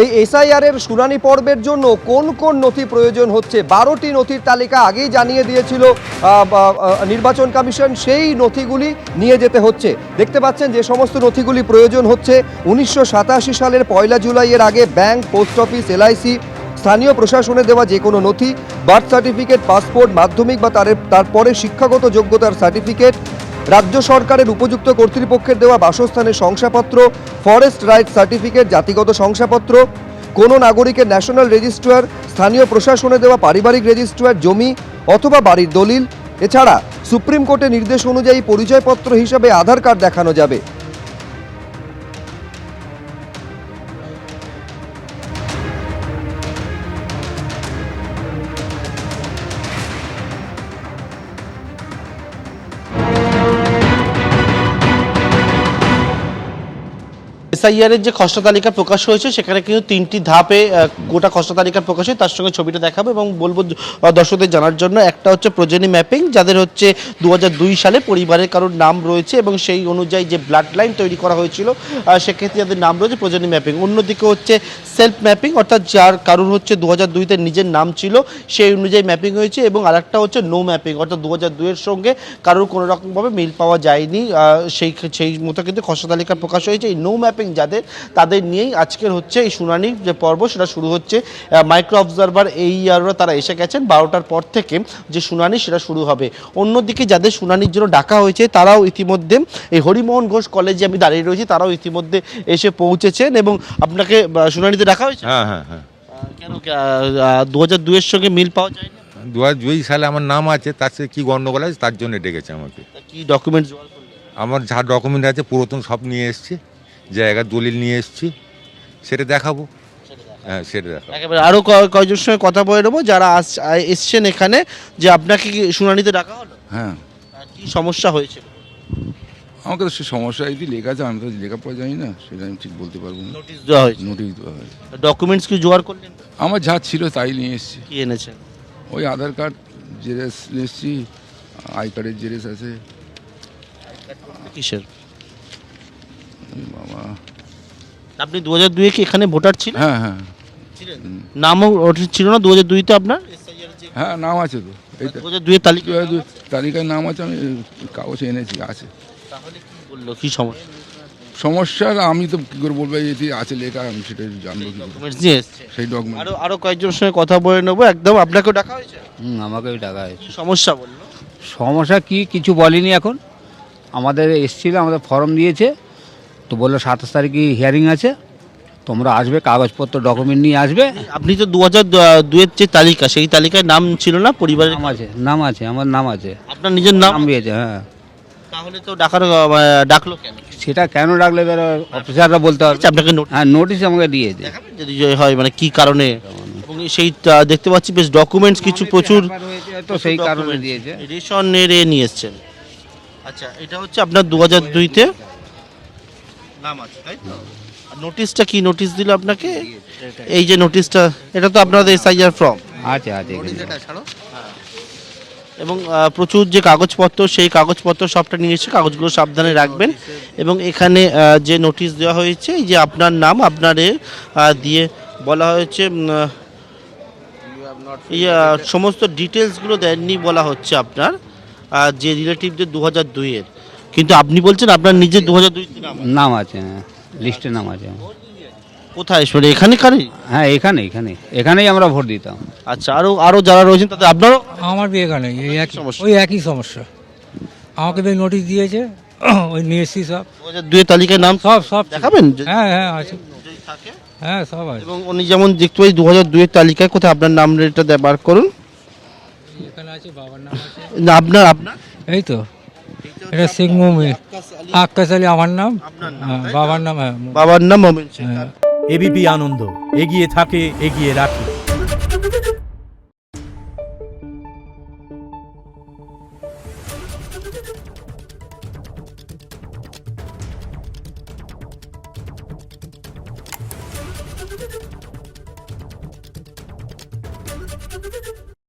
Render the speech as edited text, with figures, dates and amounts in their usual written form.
এই এসআইআর এর শুনানি পর্বের জন্য কোন কোন নথি প্রয়োজন হচ্ছে 12টি নথির তালিকা আগেই জানিয়ে দিয়েছিল নির্বাচন কমিশন। সেই নথিগুলি নিয়ে যেতে হচ্ছে। দেখতে পাচ্ছেন যে সমস্ত নথিগুলি প্রয়োজন হচ্ছে 1987 সালের 1 জুলাইয়ের আগে ব্যাংক, পোস্ট অফিস, এলআইসি, স্থানীয় প্রশাসনে দেওয়া যে কোনো নথি, বার্থ সার্টিফিকেট, পাসপোর্ট, মাধ্যমিক বা তারপরে শিক্ষাগত যোগ্যতার সার্টিফিকেট, রাজ্য সরকারের উপযুক্ত কর্তৃপক্ষের দেওয়া বাসস্থানের শংসাপত্র, ফরেস্ট রাইট সার্টিফিকেট, জাতিগত শংসাপত্র, কোনো নাগরিকের ন্যাশনাল রেজিস্ট্রার, স্থানীয় প্রশাসনে দেওয়া পারিবারিক রেজিস্ট্রার, জমি অথবা বাড়ির দলিল। এছাড়া সুপ্রিম কোর্টের নির্দেশ অনুযায়ী পরিচয়পত্র হিসাবে আধার কার্ড দেখানো যাবে। এসআইআর এর যে খসড়া তালিকা প্রকাশ হয়েছে সেখানে কিন্তু 3টি ধাপে গোটা খসড়া তালিকা প্রকাশ হয়। তার সঙ্গে ছবিটা দেখাবো এবং বলবো দর্শকদের জানার জন্য। একটা হচ্ছে প্রজেনি ম্যাপিং, যাদের হচ্ছে 2002 সালে পরিবারের কারোর নাম রয়েছে এবং সেই অনুযায়ী যে ব্লাড লাইন তৈরি করা হয়েছিল সেক্ষেত্রে যাদের নাম রয়েছে প্রজেনি ম্যাপিং। অন্যদিকে হচ্ছে সেলফ ম্যাপিং, অর্থাৎ যার কারোর হচ্ছে 2002-তে নিজের নাম ছিল সেই অনুযায়ী ম্যাপিং হয়েছে। এবং আরেকটা হচ্ছে নো ম্যাপিং, অর্থাৎ 2002-এর সঙ্গে কারোর কোনো রকমভাবে মিল পাওয়া যায়নি, সেই মতো কিন্তু খসড়া তালিকা প্রকাশ হয়েছে। এই নো ম্যাপিং যাদের, তাদের নিয়েই আজকের হচ্ছে এই শুনানির যে পর্ব সেটা শুরু হচ্ছে। মাইক্রো অবজারভার এইআররা তারা এসে গেছেন, 12টার পর থেকে যে শুনানি সেটা শুরু হবে। অন্যদিকে যাদের শুনানির জন্য ডাকা হয়েছে তারাও ইতিমধ্যে এই হরিমোহন ঘোষ কলেজে আমি দাঁড়িয়ে রয়েছি, তারাও ইতিমধ্যে এসে পৌঁছেছেন। এবং আপনাকে শুনানিতে ডাকা হয়েছে? হ্যাঁ। কেন 2002-এর সঙ্গে মিল পাওয়া যায় না? 2002 সালে আমার নাম আছে, তার সাথে কী গণ্ডগোল আছে তার জন্য ডেকেছে আমাকে। কি ডকুমেন্টস জোগাড় করলেন? আমার যা ডকুমেন্ট আছে পুরাতন সব নিয়ে এসেছি, জায়গার দলিল নিয়ে এসেছি, সেটা দেখাবো। হ্যাঁ, সেটা দেখাবো। একেবারে আরও কয়েকজনের সঙ্গে কথা বলে নেবো যারা এসছেন এখানে। যে আপনাকে কি শুনানিতে ডাকা হলো? হ্যাঁ, কি সমস্যা হয়েছিল? আমাকে তো সে সমস্যা এই লেখা আছে, আমি তো লেখাপড়া জানি না, সেটা আমি ঠিক বলতে পারবো না। নোটিশ দেওয়া হয়েছে? নোটিশ দেওয়া হয়। ডকুমেন্টস কি জোগাড় করলেন? আমার যা ছিল তাই নিয়ে এসেছি। কি এনেছেন? ওই আধার কার্ড জেরক্স নিয়ে এসেছি, আই কার্ডের জেরক্স আছে। কিসের? বাবা, আপনি 2002-এ কি এখানে ভোটার ছিলেন? হ্যাঁ। ছিলেন। নামও ছিল না 2002-তে আপনার? হ্যাঁ, নাম আছে তো, এই 2002-এর তালিকা? তালিকায় নাম আছে, আমি কাগজ এনেছি, আছে। তাহলে কি বললো, কি সমস্যা? সমস্যা আমি তো কী করে বলবো, এটি আছে লেখা, আমি সেটা জানবো কি করে? ডকুমেন্টস নিয়ে এসছে? সেই ডকুমেন্ট। আরও কয়েকজনের সঙ্গে কথা বলে নেবো। একদম আপনাকেও ডাকা হয়েছে? আমাকেও টাকা হয়েছে। কি সমস্যা বললো? সমস্যা কি কিছু বলিনি এখন। আমাদের এসছিল, আমাদের ফর্ম দিয়েছে, তো বললো 27 তারিখে হিয়ারিং আছে, তোমরা আসবে, কাগজপত্র ডকুমেন্ট নিয়ে আসবে। আপনি তো 2002-এর যে তালিকা, সেই তালিকায় নাম ছিল না পরিবারের? নাম আছে, আমার নাম আছে। আপনার নিজের নাম দিয়েছে, হ্যাঁ। তাহলে তো ডাকলো কেন? সেটা কেন ডাকলে এবার অফিসাররা বলতে হবে। আপনাকে হ্যাঁ, নোটিশ আমাকে দিয়েছে। দেখাবেন যদি হয়, মানে কি কারণে? এবং সেই দেখতে পাচ্ছি বেশ ডকুমেন্টস কিছু প্রচুর, তো সেই কারণে দিয়েছে। রেশনের নিয়ে এসছেন। আচ্ছা, এটা হচ্ছে আপনার 2002-তে নাম আছে, তাই তো? আর নোটিশটা কি নোটিশ দিল আপনাকে? এই যে নোটিশটা, এটা তো আপনাদের এসআইআর ফর্ম আছে এবং প্রচুর যে কাগজপত্র, সেই কাগজপত্র সবটা নিয়ে এসে কাগজগুলো সাবধানে রাখবেন। এবং এখানে যে নোটিশ দেওয়া হয়েছে, এই যে আপনার নাম আপনারে দিয়ে বলা হয়েছে, এই সমস্ত ডিটেলসগুলো দেননি বলা হচ্ছে আপনার যে রিলেটিভদের 2002-এর, কিন্তু আপনি বলছেন আপনার নিজের 2002-তে নাম আছে, লিস্টে নাম আছে। কোথায়? এখানে কারি? হ্যাঁ, এখানেই আমরা ভোট দিতাম। আচ্ছা, আরও যারা রয়েছেন তাদের আপনারও? আমার বিয়ে এখানে সমস্যা? ওই একই সমস্যা। আমাকে তো নোটিশ দিয়েছে, ওই নিয়ে এসছি সব। 2002-এর তালিকায় নাম সব দেখাবেন? হ্যাঁ আছে, থাকে। হ্যাঁ সব আছে। এবং উনি যেমন দেখতে পাই 2002-এর তালিকায় কোথায় আপনার নাম এটা বার করুন। এখানে আছে, বাবার নাম আছে। না, আপনার এই তো, এটা শেখ মুমিন আক্কাস আলী আমার নাম, বাবার নাম। হ্যাঁ, বাবার নাম মোমিন শেখ। হ্যাঁ। এবিপি আনন্দ, এগিয়ে থাকে, এগিয়ে রাখে।